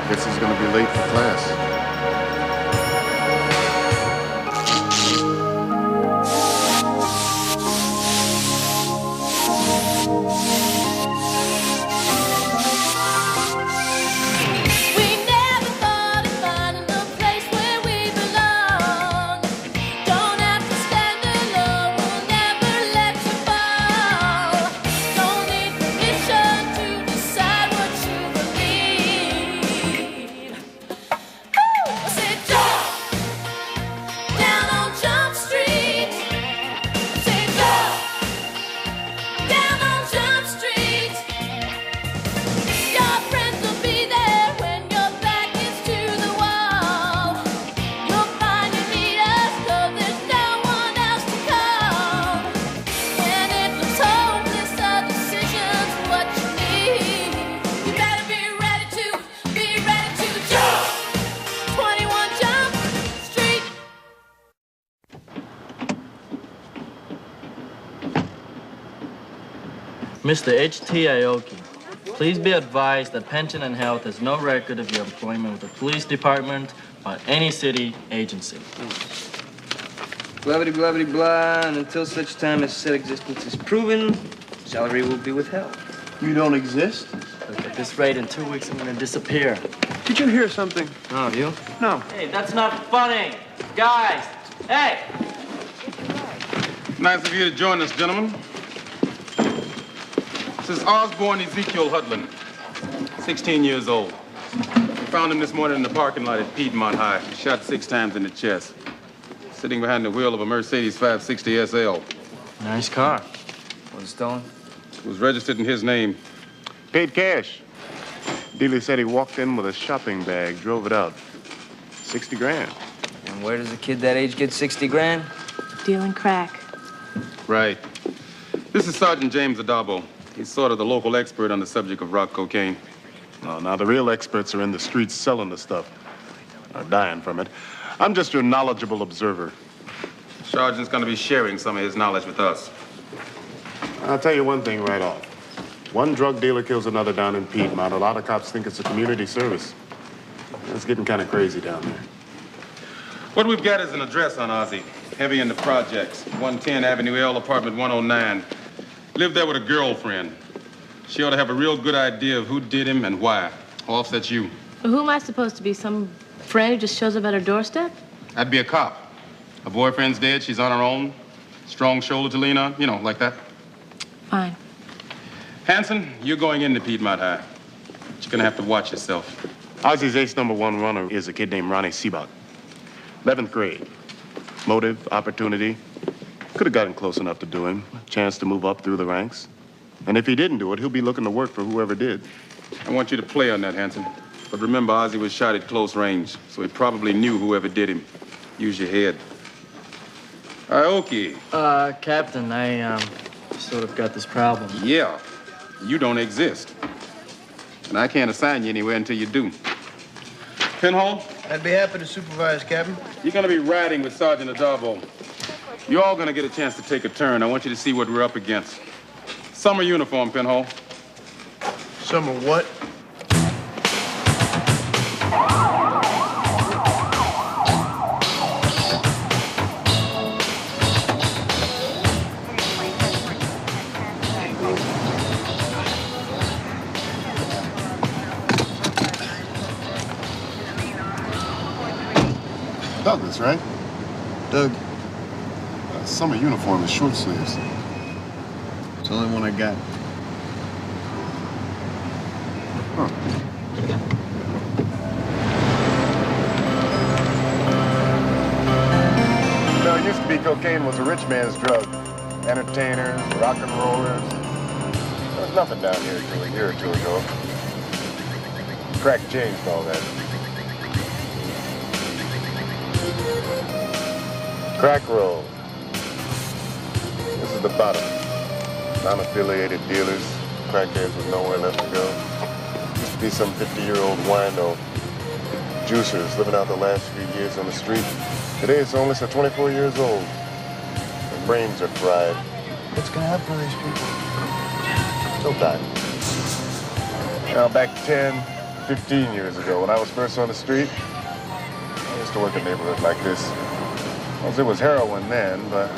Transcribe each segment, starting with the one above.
Guess he's gonna be late for class. Mr. H.T. Aoki, please be advised that Pension and Health has no record of your employment with the police department or any city agency. Blah, blah, blah, blah, and until such time as said existence is proven, salary will be withheld. You don't exist? Look, at this rate, in 2 weeks, I'm gonna disappear. Did you hear something? Oh, you? No. Hey, that's not funny. Guys, hey! Nice of you to join us, gentlemen. This is Osborne Ezekiel Hudlin, 16 years old. We found him this morning in the parking lot at Piedmont High, shot 6 times in the chest, sitting behind the wheel of a Mercedes 560 SL. Nice car. Was it stolen? It was registered in his name. Paid cash. Dealer said he walked in with a shopping bag, drove it out. 60 grand. And where does a kid that age get 60 grand? Dealing crack. Right. This is Sergeant James Adabo. He's sort of the local expert on the subject of rock cocaine. No, now the real experts are in the streets selling the stuff. Or dying from it. I'm just your knowledgeable observer. The sergeant's gonna be sharing some of his knowledge with us. I'll tell you one thing right off. One drug dealer kills another down in Piedmont. A lot of cops think it's a community service. It's getting kind of crazy down there. What we've got is an address on Ozzy. Heavy in the projects. 110 Avenue L, apartment 109. Lived there with a girlfriend. She ought to have a real good idea of who did him and why. Offset's you. Who am I supposed to be? Some friend who just shows up at her doorstep? I'd be a cop. Her boyfriend's dead, she's on her own. Strong shoulder to lean on, you know, like that. Fine. Hanson, you're going into Piedmont High. But you're gonna have to watch yourself. Ozzy's ace #1 runner is a kid named Ronnie Seabach. 11th grade. Motive, opportunity. Could have gotten close enough to do him. A chance to move up through the ranks. And if he didn't do it, he'll be looking to work for whoever did. I want you to play on that, Hanson. But remember, Ozzy was shot at close range, so he probably knew whoever did him. Use your head. Aoki. Captain, I, sort of got this problem. Yeah, you don't exist. And I can't assign you anywhere until you do. Pinhole? I'd be happy to supervise, Captain. You're gonna be riding with Sergeant Adabo. You're all gonna get a chance to take a turn. I want you to see what we're up against. Summer uniform, Pinhole. Summer what? Douglas, right? Doug. Summer uniform is short sleeves. It's the only one I got. You know, it used to be cocaine was a rich man's drug. Entertainers, rock and rollers. There was nothing down here until a year or two ago. Crack changed all that. Crack roll. This is the bottom. Non-affiliated dealers, crackheads with nowhere left to go. Used to be some 50-year-old wino juicers living out the last few years on the street. Today it's only so 24 years old. Their brains are fried. What's gonna happen to these people? So tired. You know, back 10, 15 years ago, when I was first on the street, I used to work in a neighborhood like this. Well, it was heroin then, but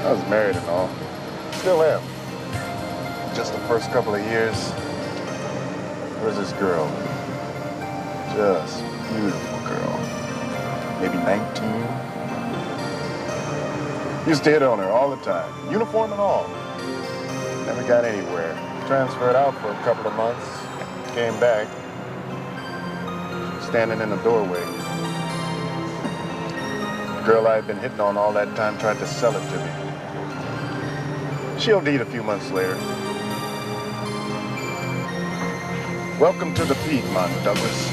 I was married and all. Still am. Just the first couple of years, there was this girl. Just beautiful girl. Maybe 19. Used to hit on her all the time. Uniform and all. Never got anywhere. Transferred out for a couple of months. Came back. Standing in the doorway. The girl I had been hitting on all that time tried to sell it to me. She OD'd a few months later. Welcome to the Piedmont, Douglas.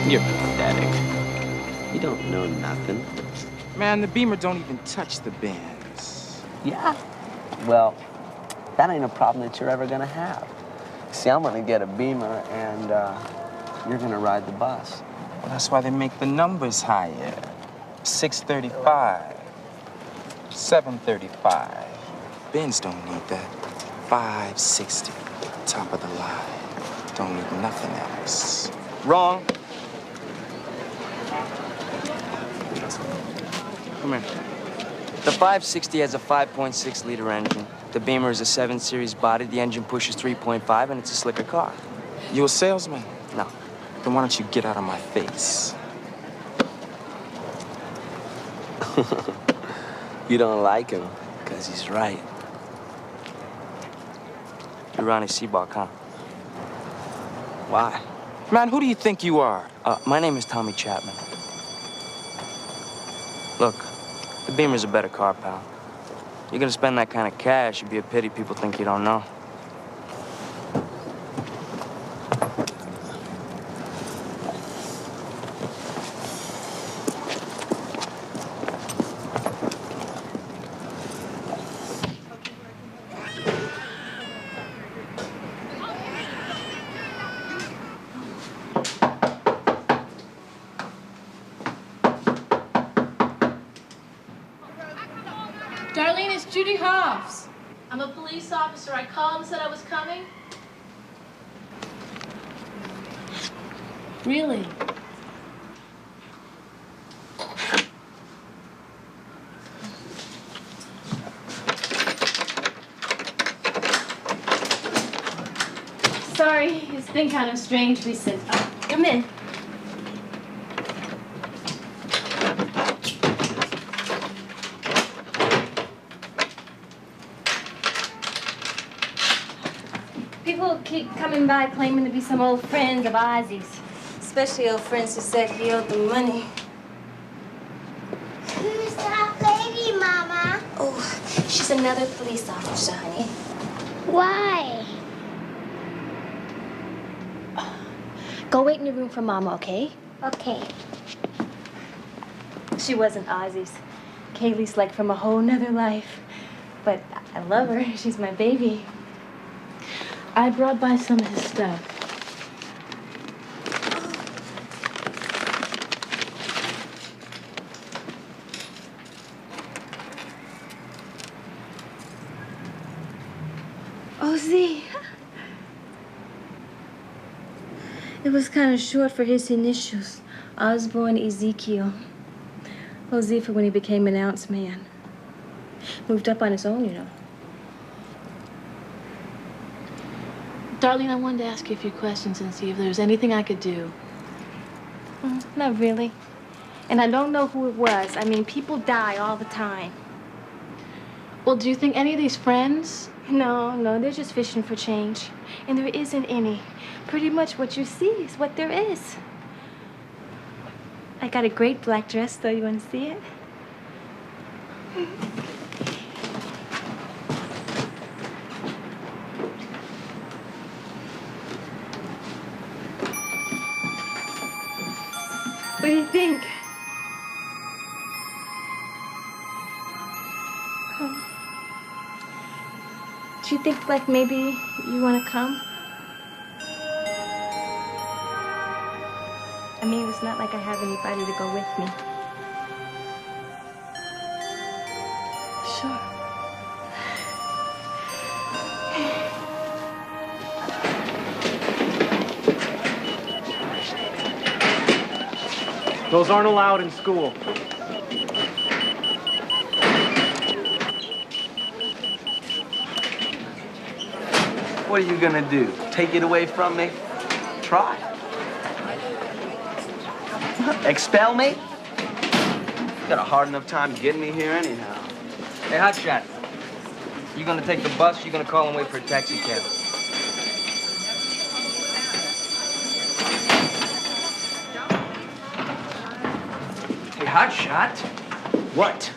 You're pathetic. You don't know nothing. Man, the Beamer don't even touch the Benz. Yeah? Well, that ain't a problem that you're ever gonna have. See, I'm gonna get a Beamer and you're gonna ride the bus. Well, that's why they make the numbers higher. 635, 735. Benz don't need that. 560, top of the line. Don't need nothing else. Wrong. Come here. The 560 has a 5.6 liter engine. The Beamer is a 7 Series body. The engine pushes 3.5, and it's a slicker car. You a salesman? No. Then why don't you get out of my face? You don't like him, because he's right. You're Ronnie Seabach, huh? Why? Man, who do you think you are? My name is Tommy Chapman. Look, the Beamer's a better car, pal. You're gonna spend that kind of cash, it'd be a pity people think you don't know. Darlene, it's Judy Hobbs. I'm a police officer. I called and said I was coming. Really? Sorry, it's been kind of strange recent. Come in. People keep coming by claiming to be some old friends of Ozzy's. Especially old friends who said he owed them money. Who's that lady, Mama? Oh, she's another police officer, honey. Why? Go wait in your room for Mama, okay? Okay. She wasn't Ozzy's. Kaylee's like from a whole nother life. But I love her. She's my baby. I brought by some of his stuff. Ozzy. It was kind of short for his initials. Osborne Ezekiel. Ozzy for when he became an ounce man. Moved up on his own, you know. Darlene, I wanted to ask you a few questions and see if there was anything I could do. Not really. And I don't know who it was. I mean, people die all the time. Well, do you think any of these friends? No, they're just fishing for change. And there isn't any. Pretty much what you see is what there is. I got a great black dress, though. You want to see it? What do you think? Do you think, like, maybe you want to come? I mean, it's not like I have anybody to go with me. Sure. Those aren't allowed in school. What are you gonna do? Take it away from me? Try. Expel me? You got a hard enough time getting me here anyhow. Hey, hotshot. You gonna take the bus? You gonna call and wait for a taxi cab? Hey, hotshot. What?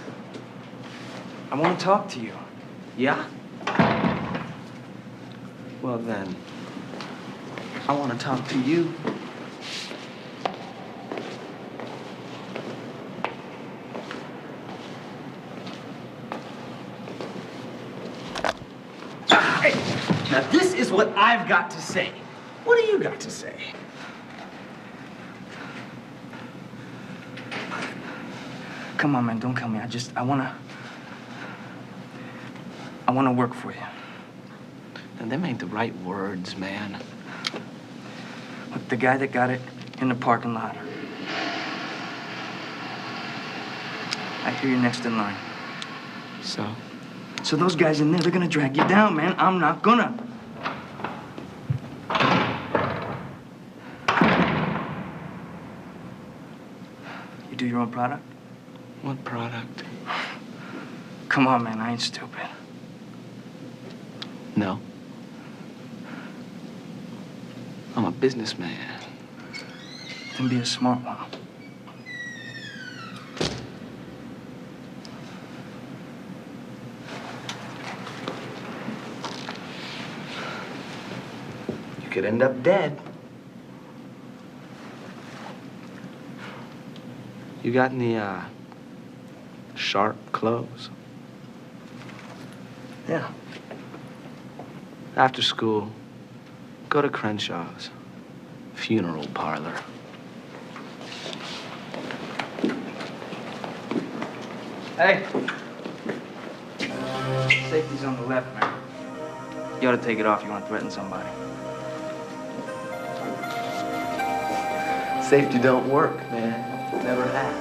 I want to talk to you. Yeah? Well then, I want to talk to you. Hey, now this is what I've got to say. What do you got to say? Come on, man, don't kill me. I wanna work for you. And them ain't the right words, man. Look, the guy that got it in the parking lot. I hear you're next in line. So? So those guys in there, they're gonna drag you down, man. I'm not gonna. You do your own product? What product? Come on, man, I ain't stupid. No. I'm a businessman. Then be a smart one. You could end up dead. You got any, sharp clothes? Yeah. After school, go to Crenshaw's funeral parlor. Hey. Safety's on the left, man. You ought to take it off if you want to threaten somebody. Safety don't work, man. Never has.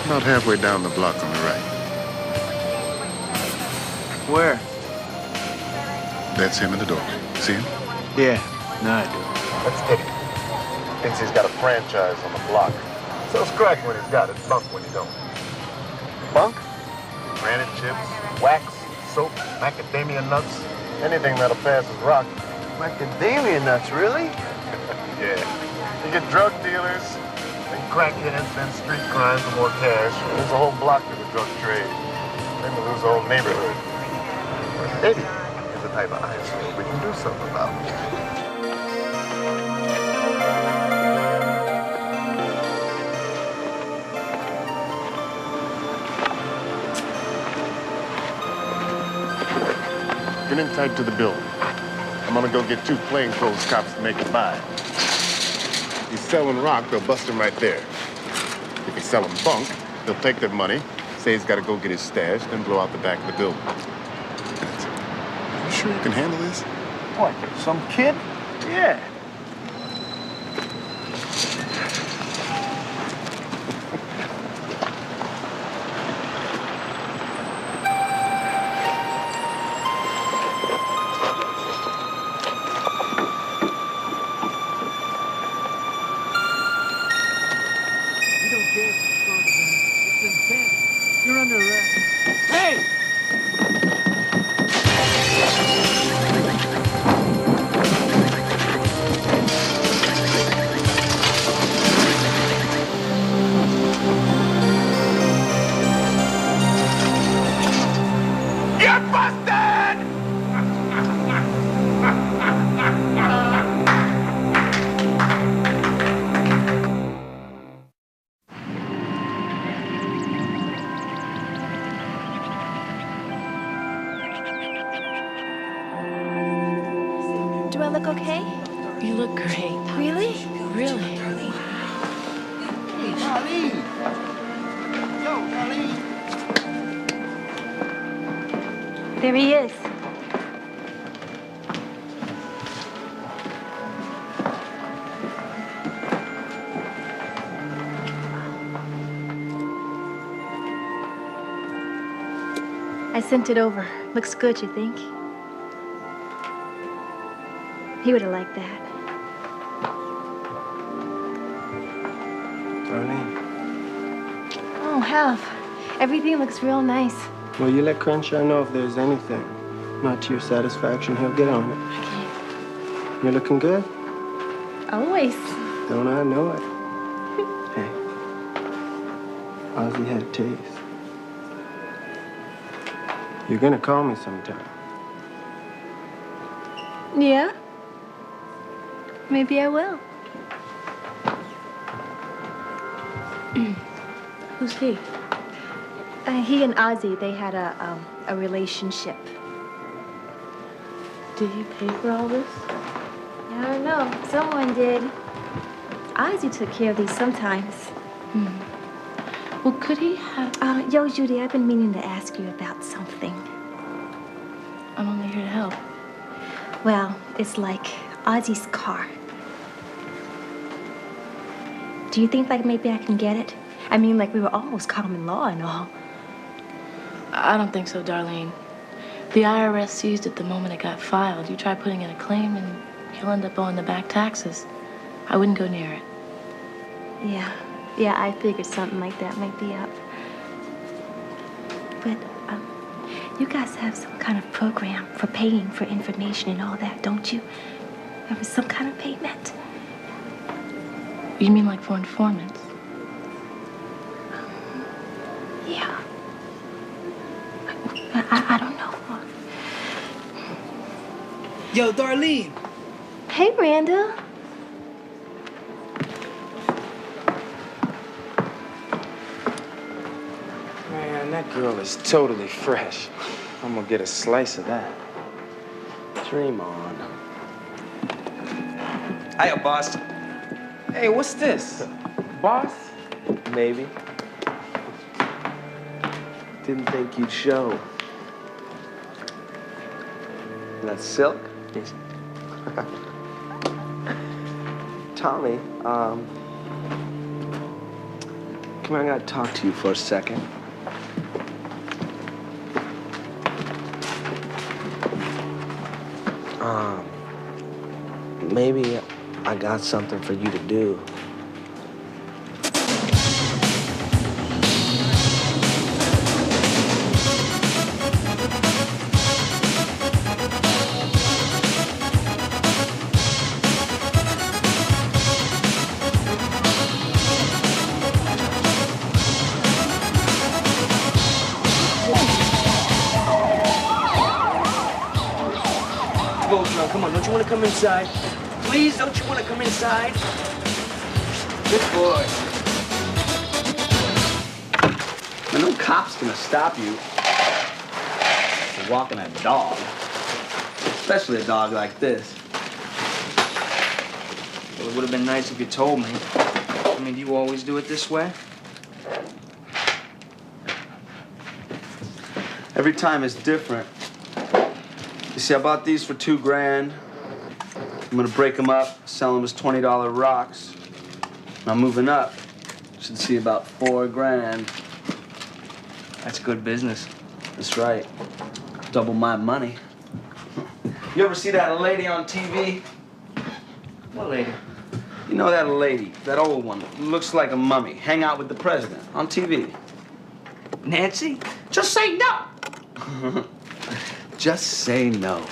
About halfway down the block on the right. Where? That's him in the door. See him? Yeah, no, I do. That's Eddie. Thinks he's got a franchise on the block. Sells crack when he's got it, bunk when he don't. Bunk? Granite chips, wax, soap, macadamia nuts, anything that'll pass as rock. Macadamia nuts, really? Yeah. You get drug dealers, then crackheads, then street crime for more cash. There's a whole block to the drug trade. Then we lose a whole neighborhood. Eddie is the type of eyesore we can do something about. Get in tight to the building. I'm gonna go get 2 plainclothes cops to make a buy. If he's selling rock, they'll bust him right there. If he's selling bunk, they'll take their money, say he's gotta go get his stash, then blow out the back of the building. You sure you can handle this? What, some kid? Yeah. great. Really? Really. Hey, Darlene. Yo, Darlene. There he is. I sent it over. Looks good, you think? He would have liked that. Darlene. Oh, Hal. Everything looks real nice. Well, you let Crenshaw know if there's anything not to your satisfaction. He'll get on it. Okay. You're looking good? Always. Don't I know it? Hey, Ozzy had a taste. You're gonna call me sometime. Yeah? Maybe I will. Who's he? He and Ozzy, they had a relationship. Did you pay for all this? I don't know. Someone did. Ozzy took care of these sometimes. Well, could he have... Yo, Judy, I've been meaning to ask you about something. I'm only here to help. Well, it's like Ozzy's car. Do you think, like, maybe I can get it? I mean, like, we were almost common law and all. I don't think so, Darlene. The IRS seized it the moment it got filed. You try putting in a claim and you'll end up owing the back taxes. I wouldn't go near it. Yeah, I figured something like that might be up. But, you guys have some kind of program for paying for information and all that, don't you? There was some kind of payment. You mean like for informants? Yeah. I don't know. Yo, Darlene. Hey, Randall. Man, that girl is totally fresh. I'm gonna get a slice of that. Dream on. Hiya, boss. Hey, what's this? Boss? Maybe. Didn't think you'd show. That's silk? Tommy, come here, I gotta talk to you for a second. Maybe I got something for you to do. Voltron, come on, don't you want to come inside? Please, don't you want to come inside? Good boy. Man, no cop's gonna stop you from walking a dog. Especially a dog like this. Well, it would have been nice if you told me. I mean, do you always do it this way? Every time it's different. You see, I bought these for $2 grand. I'm gonna break them up, sell them as $20 rocks. And I'm moving up. Should see about $4 grand. That's good business. That's right. Double my money. You ever see that lady on TV? What lady? You know that lady, that old one, looks like a mummy, hang out with the president on TV. Nancy? Just say no! Just say no.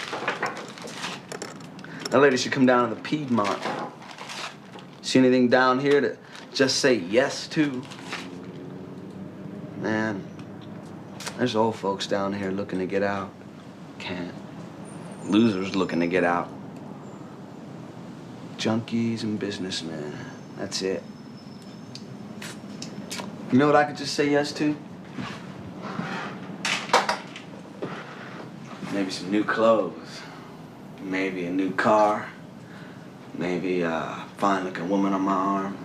That lady should come down to the Piedmont. See anything down here to just say yes to? Man, there's old folks down here looking to get out. Can't. Losers looking to get out. Junkies and businessmen. That's it. You know what I could just say yes to? Maybe some new clothes. Maybe a new car. Maybe fine looking woman on my arm.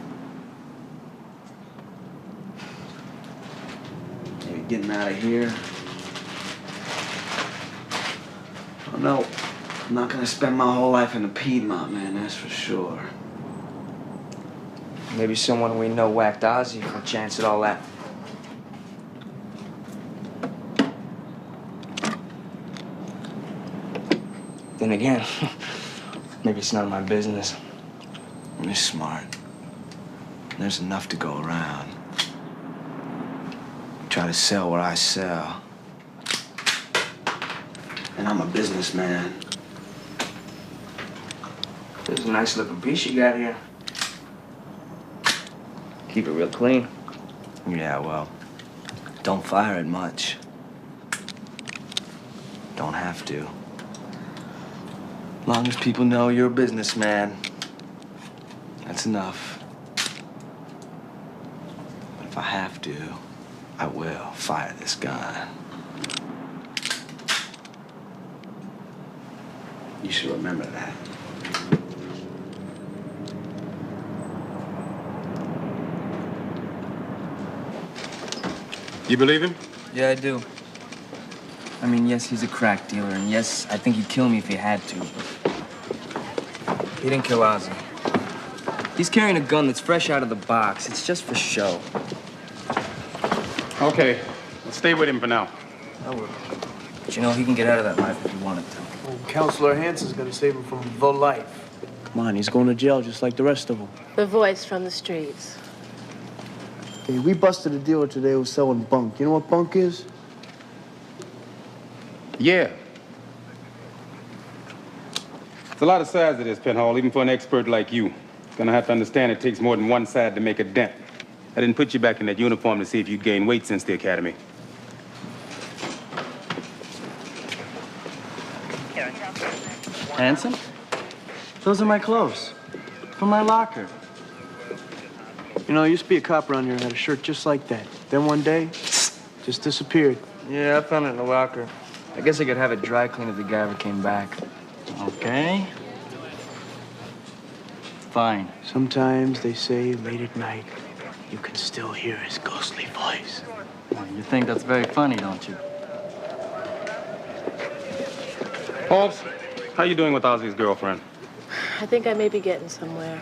Maybe getting out of here. Oh no, I'm not gonna spend my whole life in the Piedmont, man, that's for sure. Maybe someone we know whacked Ozzy for a chance at all that. Then again, maybe it's none of my business. You're smart. There's enough to go around. Try to sell what I sell. And I'm a businessman. There's a nice looking piece you got here. Keep it real clean. Yeah, well, don't fire it much. Don't have to. As long as people know you're a businessman, that's enough. But if I have to, I will fire this gun. You should remember that. You believe him? Yeah, I do. I mean, yes, he's a crack dealer, and yes, I think he'd kill me if he had to. He didn't kill Ozzy. He's carrying a gun that's fresh out of the box. It's just for show. Okay, let's stay with him for now. I will. But you know, he can get out of that life if he wanted to. Well, Counselor Hanson's gonna save him from the life. Come on, he's going to jail just like the rest of them. The voice from the streets. Hey, we busted a dealer today who was selling bunk. You know what bunk is? Yeah. There's a lot of sides to this, Pinhole, even for an expert like you. Gonna have to understand it takes more than one side to make a dent. I didn't put you back in that uniform to see if you'd gained weight since the academy. Hanson? Those are my clothes. From my locker. You know, I used to be a cop around here and had a shirt just like that. Then one day, just disappeared. Yeah, I found it in the locker. I guess I could have it dry cleaned if the guy ever came back. Okay. Fine. Sometimes they say late at night, you can still hear his ghostly voice. Well, you think that's very funny, don't you? Holmes, how you doing with Ozzy's girlfriend? I think I may be getting somewhere.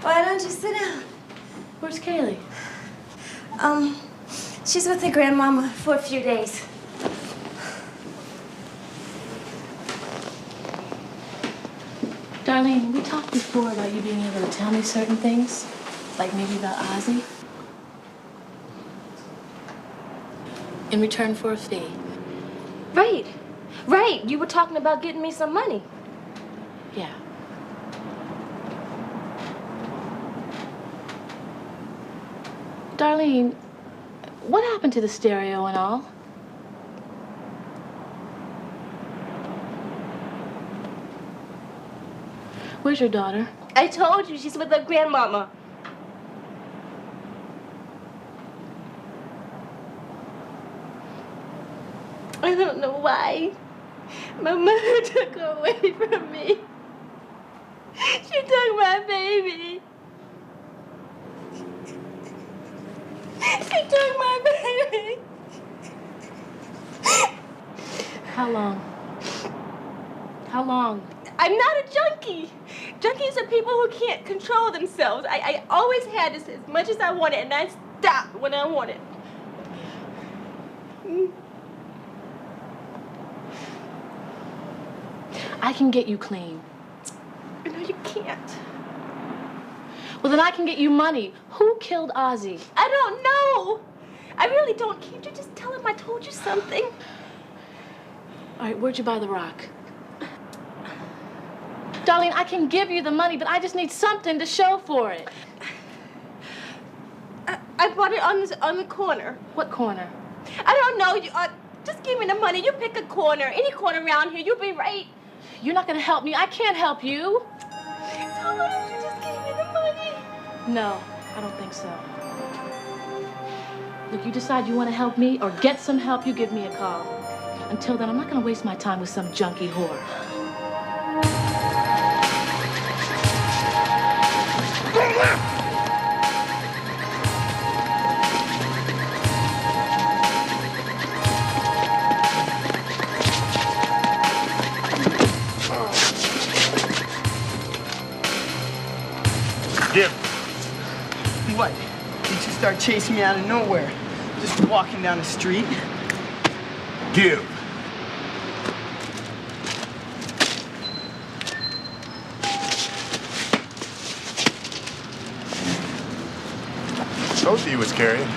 Why don't you sit down? Where's Kaylee? She's with her grandmama for a few days. Darlene, we talked before about you being able to tell me certain things, like maybe about Ozzy. In return for a fee. Right. Right. You were talking about getting me some money. Yeah. Darlene, what happened to the stereo and all? Where's your daughter? I told you, she's with her grandmama. I don't know why. My mother took her away from me. She took my baby. She took my baby. How long? How long? I'm not a junkie. Junkies are people who can't control themselves. I always had this as much as I wanted, and I stopped when I wanted. I can get you clean. No, you can't. Well, then I can get you money. Who killed Ozzy? I don't know. I really don't. Can't you just tell him I told you something? All right, where'd you buy the rock? Darlene, I can give you the money, but I just need something to show for it. I bought it on the corner. What corner? I don't know. Just give me the money. You pick a corner. Any corner around here. You'll be right. You're not going to help me. I can't help you. So why don't you just give me the money? No, I don't think so. Look, you decide you want to help me or get some help, you give me a call. Until then, I'm not going to waste my time with some junkie whore. Give. What? Did you start chasing me out of nowhere? Just walking down the street? Give. Told you he was carrying.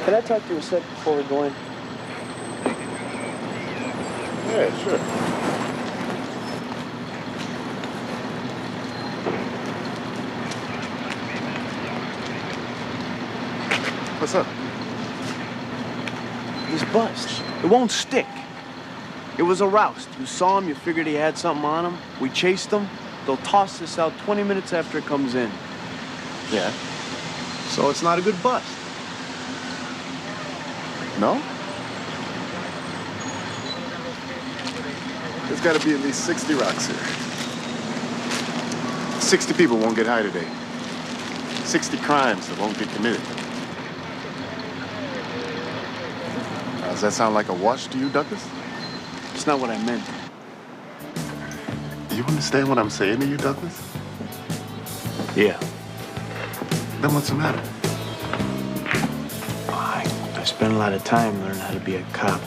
Can I talk to you a sec before we go in? Yeah, sure. What's up? He's bust. It won't stick. It was a roust. You saw him, you figured he had something on him. We chased him. They'll toss this out 20 minutes after it comes in. Yeah. So it's not a good bust. No? There's got to be at least 60 rocks here. 60 people won't get high today. 60 crimes that won't get committed. Does that sound like a wash to you, Douglas? It's not what I meant. You understand what I'm saying to you, Douglas? Yeah. Then what's the matter? I spent a lot of time learning how to be a cop.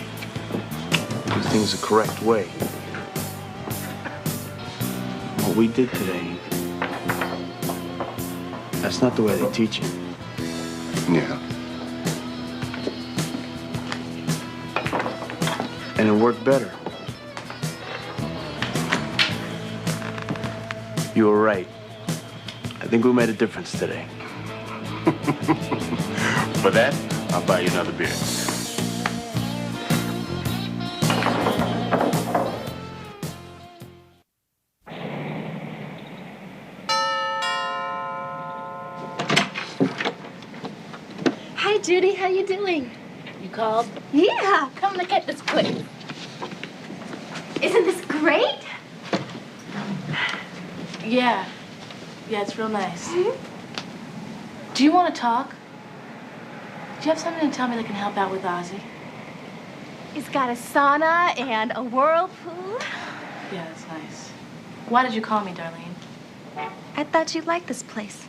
Do things the correct way. What we did today, that's not the way they teach you. Yeah. And it worked better. You were right. I think we made a difference today. For that, I'll buy you another beer. Hi, Judy. How you doing? You called? Yeah. Come look at this place. Isn't this great? Yeah. Yeah, it's real nice. Do you want to talk? Do you have something to tell me that can help out with Ozzy? It's got a sauna and a whirlpool. Yeah, that's nice. Why did you call me, Darlene? I thought you'd like this place.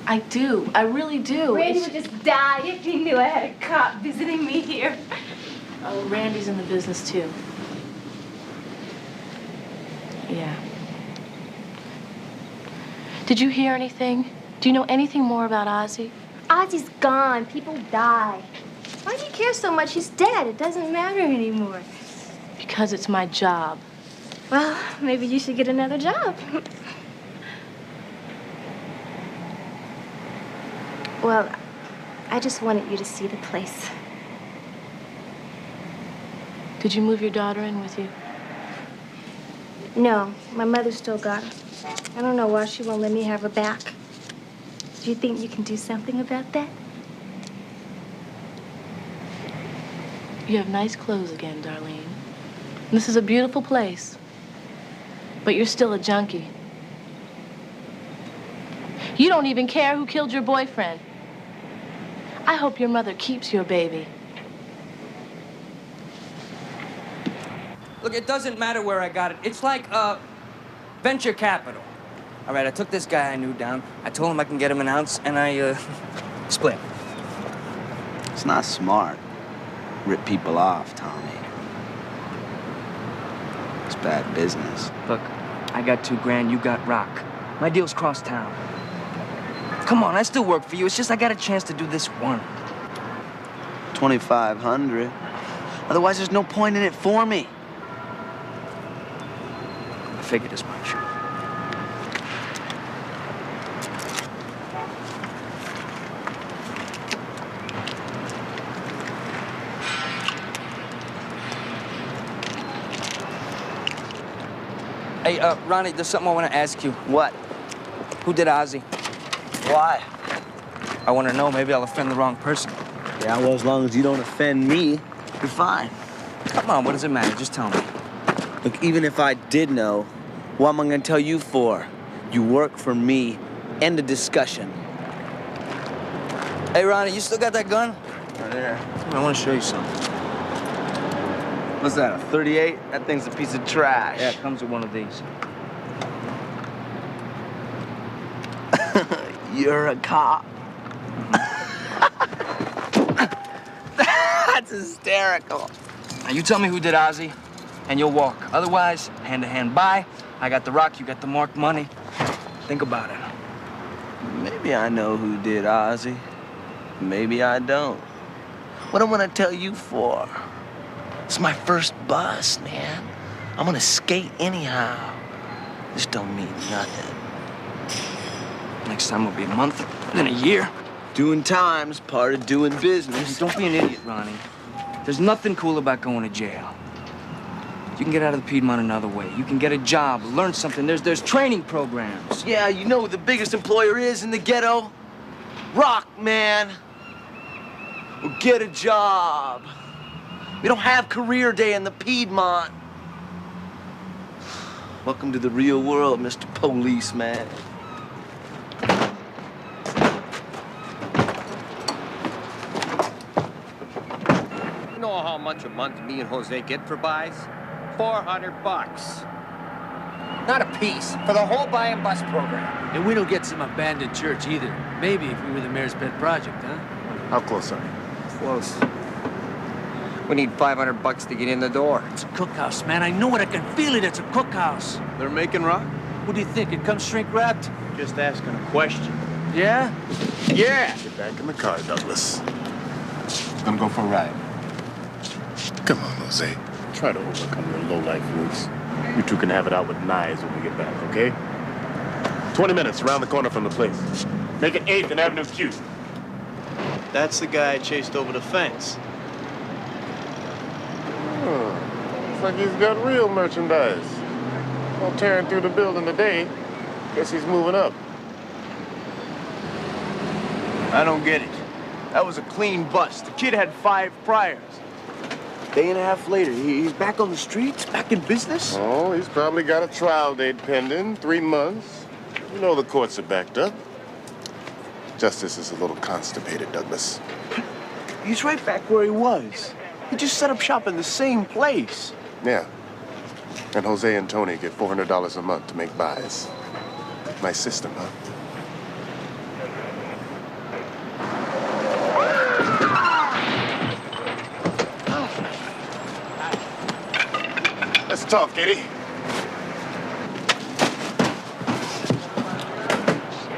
I do. I really do. Randy would just die if he knew I had a cop visiting me here. Oh, Randy's in the business, too. Yeah. Did you hear anything? Do you know anything more about Ozzy? Ozzy's gone. People die. Why do you care so much? He's dead. It doesn't matter anymore. Because it's my job. Well, maybe you should get another job. Well, I just wanted you to see the place. Did you move your daughter in with you? No, my mother still got her. I don't know why she won't let me have her back. Do you think you can do something about that? You have nice clothes again, Darlene. This is a beautiful place. But you're still a junkie. You don't even care who killed your boyfriend. I hope your mother keeps your baby. Look, it doesn't matter where I got it. It's like, venture capital. All right, I took this guy I knew down. I told him I can get him an ounce, and I, split. It's not smart. Rip people off, Tommy. It's bad business. Look, I got $2,000, you got rock. My deal's cross town. Come on, I still work for you. It's just I got a chance to do this one. 2,500. Otherwise, there's no point in it for me. I figured as much. Hey, Ronnie, there's something I want to ask you. What? Who did Ozzy? Why? I want to know. Maybe I'll offend the wrong person. Yeah, well, as long as you don't offend me, you're fine. Come on, what does it matter? Just tell me. Look, even if I did know, what am I gonna tell you for? You work for me. End of discussion. Hey, Ronnie, you still got that gun? Right there. I want to show you something. What's that, a 38? That thing's a piece of trash. Yeah, it comes with one of these. You're a cop. That's hysterical. Now, you tell me who did Ozzy, and you'll walk. Otherwise, hand-to-hand bye. I got the rock, you got the marked money. Think about it. Maybe I know who did Ozzy. Maybe I don't. What I'm gonna tell you for? It's my first bus, man. I'm gonna skate anyhow. This don't mean nothing. Next time will be a month, then a year. Doing time's part of doing business. Don't be an idiot, Ronnie. There's nothing cool about going to jail. You can get out of the Piedmont another way. You can get a job, learn something. There's training programs. Yeah, you know who the biggest employer is in the ghetto? Rock, man. Well, get a job. We don't have career day in the Piedmont. Welcome to the real world, Mr. Policeman. You know how much a month me and Jose get for buys? $400. Not a piece, for the whole buy and bus program. And we don't get some abandoned church either. Maybe if we were the mayor's pet project, huh? How close are you? Close. We need $500 to get in the door. It's a cookhouse, man. I know it. I can feel it. It's a cookhouse. They're making rock? What do you think? It comes shrink wrapped? Just asking a question. Yeah? Yeah! Get back in the car, Douglas. Gonna go for a ride. Come on, Jose. Try to overcome your low-life roots. You two can have it out with knives when we get back, okay? 20 minutes around the corner from the place. Make it 8th and Avenue Q. That's the guy I chased over the fence. Looks like he's got real merchandise. Well, tearing through the building today. Guess he's moving up. I don't get it. That was a clean bust. The kid had 5 priors. Day and a half later, he's back on the streets, back in business? Oh, he's probably got a trial date pending, 3 months. You know the courts are backed up. Justice is a little constipated, Douglas. He's right back where he was. He just set up shop in the same place. Yeah. And Jose and Tony get $400 a month to make buys. Nice system, huh? Let's talk, Eddie.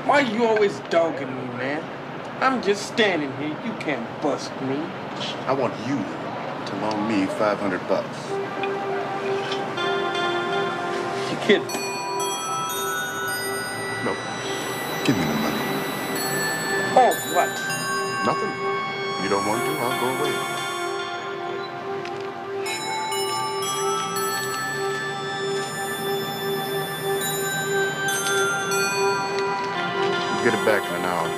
Why you always dogging me, man? I'm just standing here. You can't bust me. I want you to loan me $500. You kidding? No. Give me the money. Oh, what? Nothing. You don't want to, I'll go away. Get it back in an hour.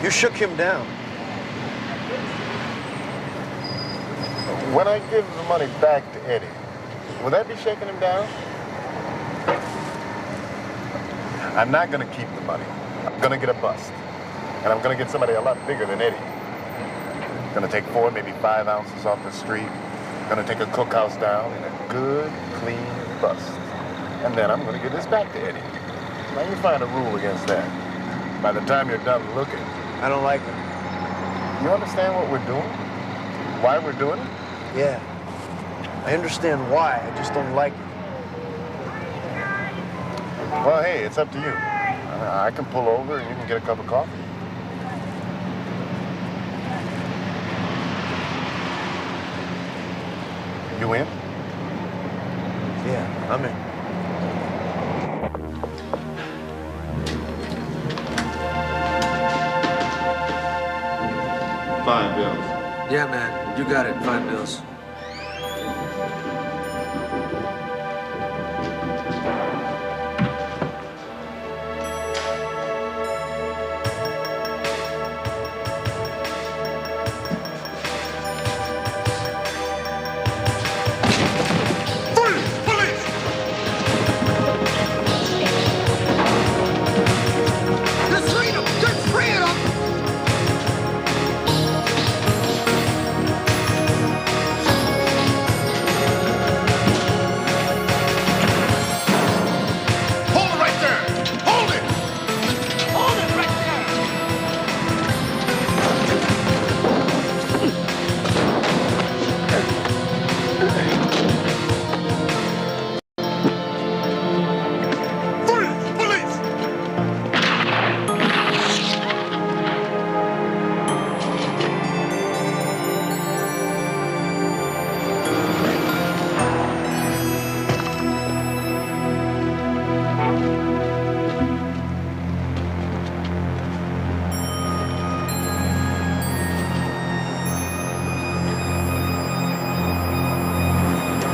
You shook him down. When I give the money back to Eddie, will that be shaking him down? I'm not gonna keep the money. I'm gonna get a bust. And I'm gonna get somebody a lot bigger than Eddie. Gonna take 4, maybe 5 ounces off the street. Gonna take a cookhouse down in a good, clean bust. And then I'm gonna give this back to Eddie. Now you find a rule against that. By the time you're done looking. I don't like it. You understand what we're doing? Why we're doing it? Yeah. I understand why, I just don't like it. Well, hey, it's up to you. I can pull over and you can get a cup of coffee. You in? Yeah, I'm in. $5 bills. Yeah, man. You got it. $5 bills.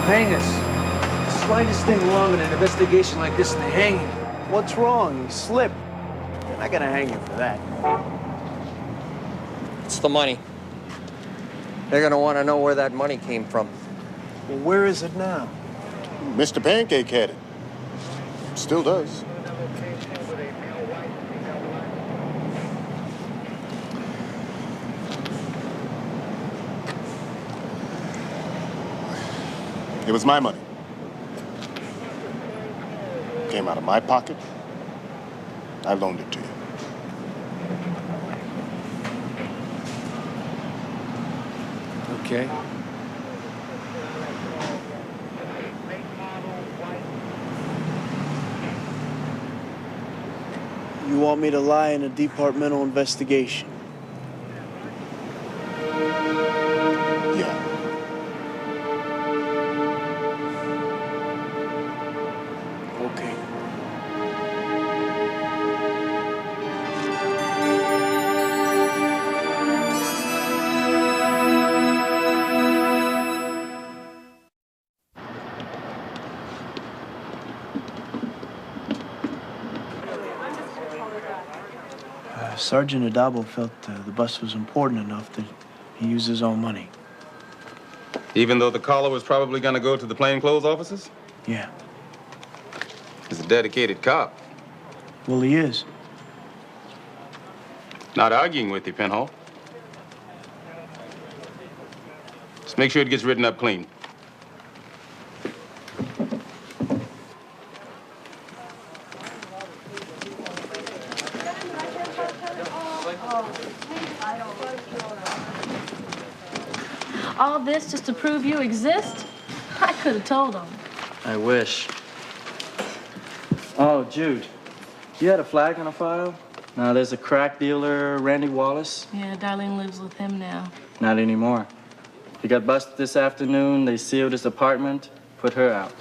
Hang us. The slightest thing wrong in an investigation like this and they hang you. What's wrong? He slipped. They're not gonna hang you for that. It's the money. They're gonna want to know where that money came from. Well, where is it now? Mr. Pancake had it. Still does. It was my money. Came out of my pocket. I loaned it to you. Okay. You want me to lie in a departmental investigation? Yeah. Okay. Sergeant Adabo felt the bus was important enough that he used his own money. Even though the caller was probably going to go to the plainclothes offices? Yeah. He's a dedicated cop. Well, he is. Not arguing with you, Pinhole. Just make sure it gets written up clean. All this just to prove you exist? I could have told them. I wish. Oh, Jude, you had a flag on a file? Now, there's a crack dealer, Randy Wallace. Yeah, Darlene lives with him now. Not anymore. He got busted this afternoon. They sealed his apartment, put her out.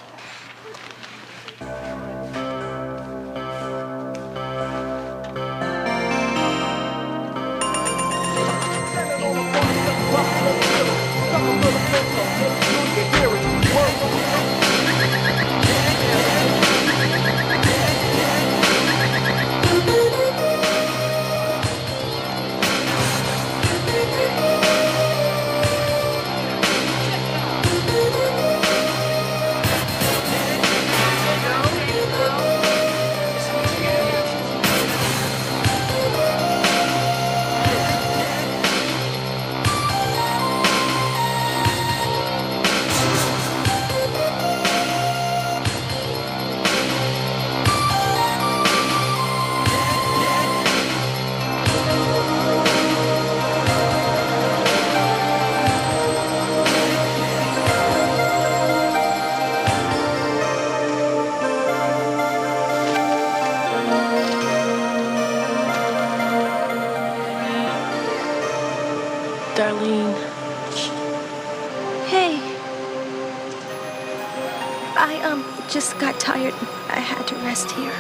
I just got tired. I had to rest here.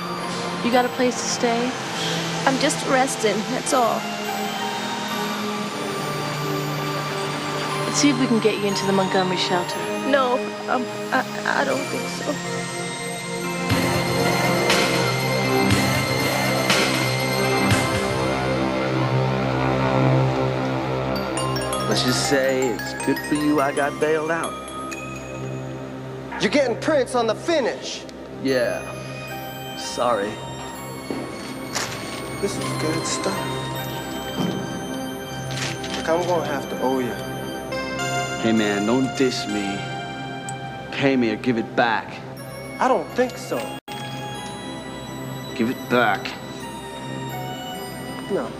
You got a place to stay? I'm just resting, that's all. Let's see if we can get you into the Montgomery shelter. No, I don't think so. Let's just say it's good for you I got bailed out. You're getting prints on the finish. Yeah. Sorry. This is good stuff. Look, I'm gonna have to owe you. Hey man, don't diss me. Pay me or give it back. I don't think so. Give it back. No.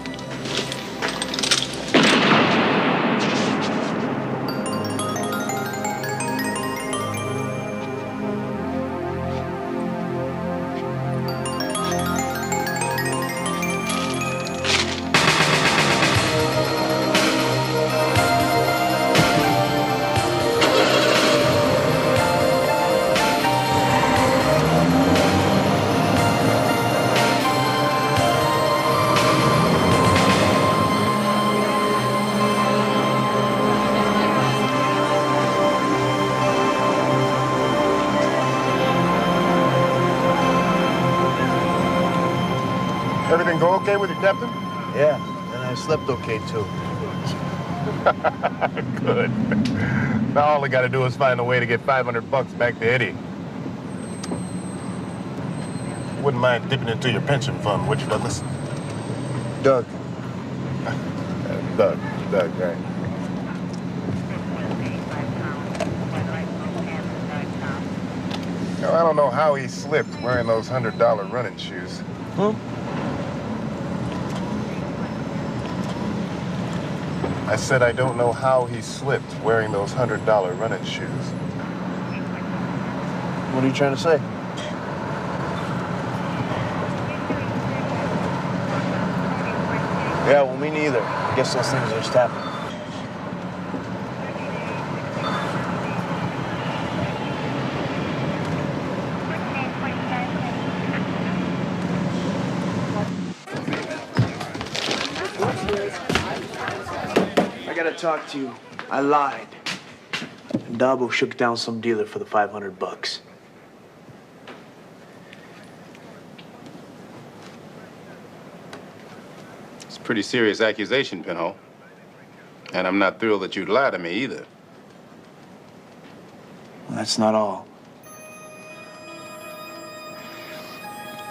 Everything go okay with you, Captain? Yeah, and I slept okay, too. Good. Now all we gotta do is find a way to get $500 back to Eddie. Wouldn't mind dipping into your pension fund, would you, Douglas? Doug. Doug, right. I don't know how he slipped wearing those $100 running shoes. Huh? I said I don't know how he slipped wearing those $100 running shoes. What are you trying to say? Yeah, well, me neither. I guess those things are just happening. I gotta talk to you. I lied. And Dabo shook down some dealer for the $500. It's a pretty serious accusation, Pinhole. And I'm not thrilled that you'd lie to me either. Well, that's not all.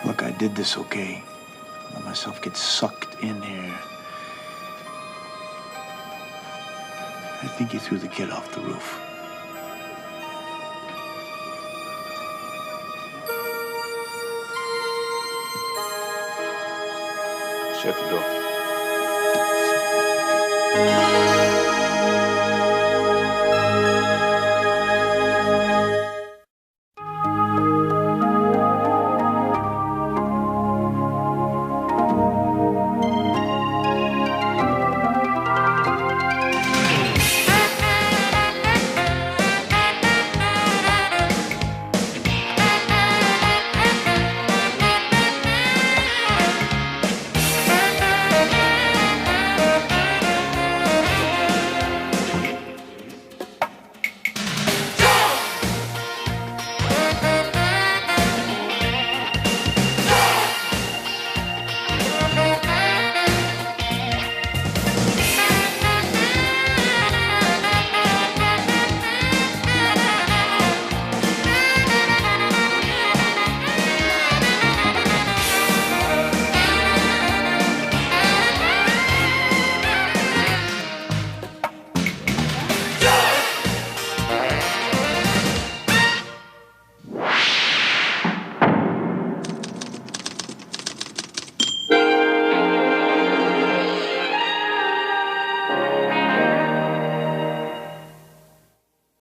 Look, I did this okay. Let myself get sucked in here. I think you threw the kid off the roof. Shut the door.